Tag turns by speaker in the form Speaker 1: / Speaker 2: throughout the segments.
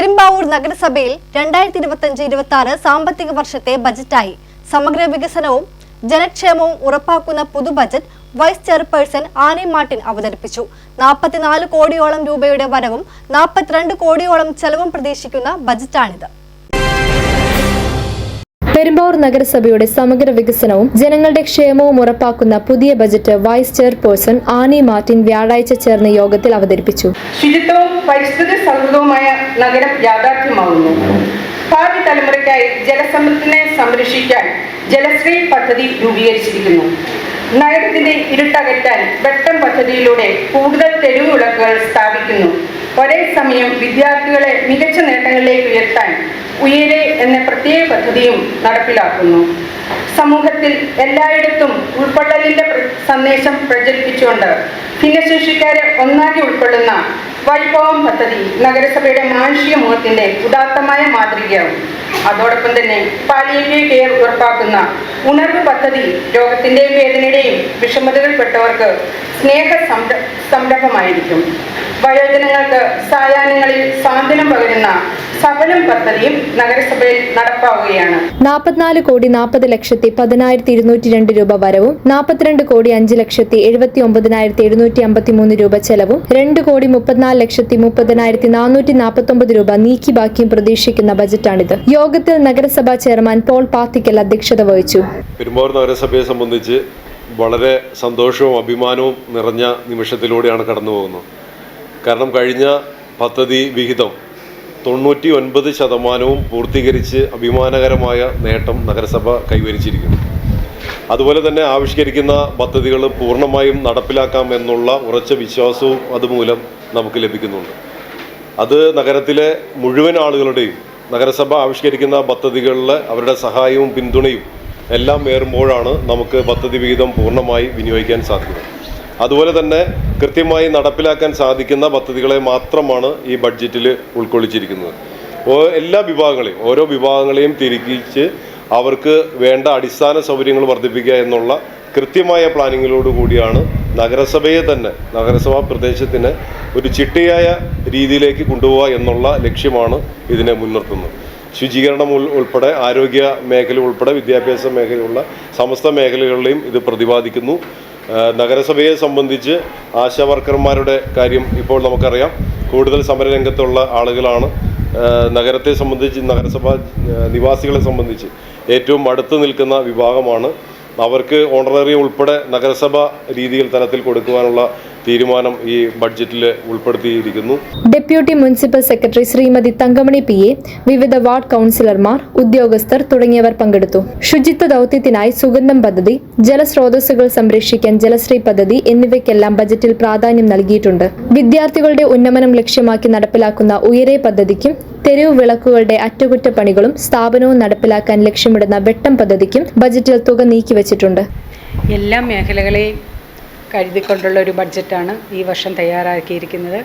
Speaker 1: പെരുമ്പാവൂർ നഗരസഭയിൽ 2025-26 സാമ്പത്തിക വർഷത്തെ ബജറ്റായി സമഗ്ര വികസനവും ജനക്ഷേമവും ഉറപ്പാക്കുന്ന പൊതു budget vice chairperson Annie Martin അവതരിപ്പിച്ചു. 44 കോടിയോളം രൂപയുടെ വരവും 42 കോടിയോളം ചെലവും പ്രതീക്ഷിക്കുന്ന ബജറ്റാണിത്.
Speaker 2: പെരുമ്പാവൂർ നഗരസഭയുടെ സമഗ്ര വികസനവും ജനങ്ങളുടെ ക്ഷേമവും ഉറപ്പാക്കുന്ന പുതിയ budget vice chairperson Annie Martin വ്യാഴാഴ്ച ചേർന്ന യോഗത്തിൽ അവതരിപ്പിച്ചു.
Speaker 3: ശുചിത്വവും പരിസ്ഥിതി സൗഹൃദവുമായ നഗരം യാഥാർത്ഥ്യമാകുന്നു. ഭാവി തലമുറയ്ക്കായി ജലസമ്പത്തിനെ സംരക്ഷിക്കാൻ ജലശ്രീ പദ്ധതി രൂപീകരിച്ചിരിക്കുന്നു. നഗരത്തിന്റെ ഇരുട്ടകറ്റാൻ വെട്ടം പദ്ധതിയിലൂടെ കൂടുതൽ തെരുവ് വിളക്കുകൾ സ്ഥാപിക്കുന്നു. ഒരേ സമയം വിദ്യാർത്ഥികളെ മികച്ച നേട്ടങ്ങളിലേക്ക് ഉയർത്താൻ ഉയരെ എന്ന പ്രത്യേക പദ്ധതിയും നടപ്പിലാക്കുന്നു. സമൂഹത്തിൽ എല്ലായിടത്തും ഉൾക്കൊള്ളലിന്റെ സന്ദേശം പ്രചരിപ്പിച്ചുകൊണ്ട് ഭിന്നശേഷിക്കാരെ ഒന്നാകെ ഉൾക്കൊള്ളുന്ന വൈഭവം പദ്ധതി നഗരസഭയുടെ മാനുഷിക മുഖത്തിന്റെ ഉദാത്തമായ മാതൃകയാവും. അതോടൊപ്പം തന്നെ പാലിയേറ്റീവ് കെയർ ഉറപ്പാക്കുന്ന ഉണർവ് പദ്ധതി രോഗത്തിന്റെയും വേദനയുടെയും വിഷമതകൾപ്പെട്ടവർക്ക് സ്നേഹ സംരംഭമായിരിക്കും. വയോജനങ്ങൾക്ക് സായാഹ്നങ്ങളിൽ സാന്ത്വനം പകരുന്ന സഫലം പദ്ധതിയും നഗരസഭയിൽ നടപ്പാവുകയാണ്.
Speaker 2: 44,40,10,202 രൂപ വരവും 42,05,79,753 രൂപ ചെലവും 2,34,30,449 രൂപ നീക്കി ബാക്കിയും പ്രതീക്ഷിക്കുന്ന ബജറ്റാണിത്. യോഗത്തിൽ നഗരസഭാ ചെയർമാൻ പോൾ പാത്തിക്കൽ അധ്യക്ഷത വഹിച്ചു.
Speaker 4: പെരുമ്പാവൂർ നഗരസഭയെ സംബന്ധിച്ച് വളരെ സന്തോഷവും അഭിമാനവും നിറഞ്ഞ നിമിഷത്തിലൂടെയാണ് കടന്നു പോകുന്നത്. കാരണം കഴിഞ്ഞ പദ്ധതി വിഹിതം 99% പൂർത്തീകരിച്ച് അഭിമാനകരമായ നേട്ടം നഗരസഭ കൈവരിച്ചിരിക്കുന്നു. അതുപോലെ തന്നെ ആവിഷ്കരിക്കുന്ന പദ്ധതികൾ പൂർണ്ണമായും നടപ്പിലാക്കാമെന്നുള്ള ഉറച്ച വിശ്വാസവും അതുമൂലം നമുക്ക് ലഭിക്കുന്നുണ്ട്. അത് നഗരത്തിലെ മുഴുവൻ ആളുകളുടെയും നഗരസഭ ആവിഷ്കരിക്കുന്ന പദ്ധതികളിൽ അവരുടെ സഹായവും പിന്തുണയും എല്ലാം ഏറുമ്പോഴാണ് നമുക്ക് പദ്ധതി വിഹിതം പൂർണ്ണമായി വിനിയോഗിക്കാൻ സാധിക്കുന്നത്. അതുപോലെ തന്നെ കൃത്യമായി നടപ്പിലാക്കാൻ സാധിക്കുന്ന പദ്ധതികളെ മാത്രമാണ് ഈ ബഡ്ജറ്റിൽ ഉൾക്കൊള്ളിച്ചിരിക്കുന്നത്. എല്ലാ വിഭാഗങ്ങളെയും ഓരോ വിഭാഗങ്ങളെയും തിരിച്ച് അവർക്ക് വേണ്ട അടിസ്ഥാന സൗകര്യങ്ങൾ വർദ്ധിപ്പിക്കുക എന്നുള്ള കൃത്യമായ പ്ലാനിങ്ങിലോട് കൂടിയാണ് നഗരസഭയെ തന്നെ നഗരസഭാ പ്രദേശത്തിന് ഒരു ചിട്ടയായ രീതിയിലേക്ക് കൊണ്ടുപോവുക എന്നുള്ള ലക്ഷ്യമാണ് ഇതിനെ മുൻനിർത്തുന്നത്. ശുചീകരണം ഉൾപ്പെടെ ആരോഗ്യ മേഖല ഉൾപ്പെടെ വിദ്യാഭ്യാസ മേഖലയുള്ള സമസ്ത മേഖലകളിലെയും ഇത് പ്രതിപാദിക്കുന്നു. നഗരസഭയെ സംബന്ധിച്ച് ആശാ വർക്കർമാരുടെ കാര്യം ഇപ്പോൾ നമുക്കറിയാം. കൂടുതൽ സമരരംഗത്തുള്ള ആളുകളാണ്. നഗരത്തെ സംബന്ധിച്ച് നഗരസഭാ നിവാസികളെ സംബന്ധിച്ച് ഏറ്റവും അടുത്ത് നിൽക്കുന്ന വിഭാഗമാണ്. അവർക്ക് ഓണററി ഉൾപ്പെടെ നഗരസഭ രീതിയിൽ തലത്തിൽ കൊടുക്കുവാനുള്ള തീരുമാനം ഈ ബഡ്ജറ്റിൽ ഉൾപ്പെടുത്തിയിരിക്കുന്നു.
Speaker 2: Deputy municipal secretary Shrimati Thankamani PA, വിവിധ വാർഡ് കൗൺസിലർമാർ, ഉദ്യോഗസ്ഥർ തുടങ്ങിയവർ പങ്കെടുത്തു. ശുചിത്വ ദൗത്യത്തിനായി സുഗന്ധം പദ്ധതി, ജലസ്രോതസ്സുകൾ സംരക്ഷിക്കാൻ ജലശ്രീ പദ്ധതി എന്നിവയ്ക്കെല്ലാം ബജറ്റിൽ പ്രാധാന്യം നൽകിയിട്ടുണ്ട്. വിദ്യാർത്ഥികളുടെ ഉന്നമനം ലക്ഷ്യമാക്കി നടപ്പിലാക്കുന്ന ഉയരെ പദ്ധതിക്കും തെരുവ് വിളക്കുകളുടെ അറ്റകുറ്റപ്പണികളും സ്ഥാപനവും നടപ്പിലാക്കാൻ ലക്ഷ്യമിടുന്ന വെട്ടം പദ്ധതിക്കും ബജറ്റിൽ തുക നീക്കിവച്ചിട്ടുണ്ട്.
Speaker 5: എല്ലാ മേഖലകളെയും കരുതിക്കൊണ്ടുള്ള ഒരു ബഡ്ജറ്റാണ് ഈ വർഷം തയ്യാറാക്കിയിരിക്കുന്നത്.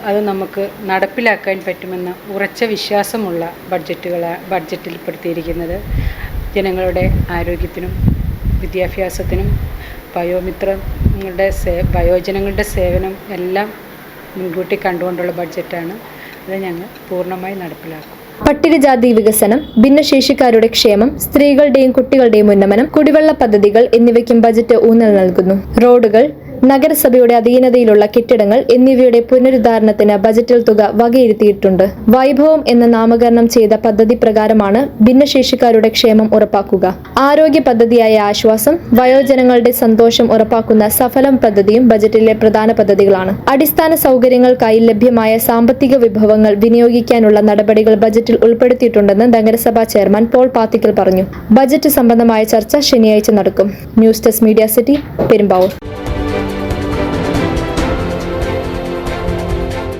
Speaker 5: അത് നമുക്ക് നടപ്പിലാക്കാൻ പറ്റുമെന്ന ഉറച്ച വിശ്വാസമുള്ള ബഡ്ജറ്റിൽ പെടുത്തിയിരിക്കുന്നത്. ജനങ്ങളുടെ ആരോഗ്യത്തിനും വിദ്യാഭ്യാസത്തിനും വയോജനങ്ങളുടെ സേവനം എല്ലാം മുൻകൂട്ടി കണ്ടുകൊണ്ടുള്ള ബഡ്ജറ്റാണ്. അത് ഞങ്ങൾ പൂർണ്ണമായി നടപ്പിലാക്കും.
Speaker 2: പട്ടികജാതി വികസനം, ഭിന്നശേഷിക്കാരുടെ ക്ഷേമം, സ്ത്രീകളുടെയും കുട്ടികളുടെയും ഉന്നമനം, കുടിവെള്ള പദ്ധതികൾ എന്നിവയ്ക്കും ബജറ്റ് ഊന്നൽ നൽകുന്നു. റോഡുകൾ, നഗരസഭയുടെ അധീനതയിലുള്ള കെട്ടിടങ്ങൾ എന്നിവയുടെ പുനരുദ്ധാരണത്തിന് ബജറ്റിൽ തുക വകയിരുത്തിയിട്ടുണ്ട്. വൈഭവം എന്ന നാമകരണം ചെയ്ത പദ്ധതി പ്രകാരമാണ് ഭിന്നശേഷിക്കാരുടെ ക്ഷേമം ഉറപ്പാക്കുക. ആരോഗ്യ പദ്ധതിയായ ആശ്വാസം, വയോജനങ്ങളുടെ സന്തോഷം ഉറപ്പാക്കുന്ന സഫലം പദ്ധതിയും ബജറ്റിലെ പ്രധാന പദ്ധതികളാണ്. അടിസ്ഥാന സൗകര്യങ്ങൾക്കായി ലഭ്യമായ സാമ്പത്തിക വിഭവങ്ങൾ വിനിയോഗിക്കാനുള്ള നടപടികൾ ബജറ്റിൽ ഉൾപ്പെടുത്തിയിട്ടുണ്ടെന്ന് നഗരസഭാ ചെയർമാൻ പോൾ പാത്തിക്കൽ പറഞ്ഞു. ബജറ്റ് സംബന്ധമായ ചർച്ച ശനിയാഴ്ച നടക്കും. News desk media city, Perumbavoor.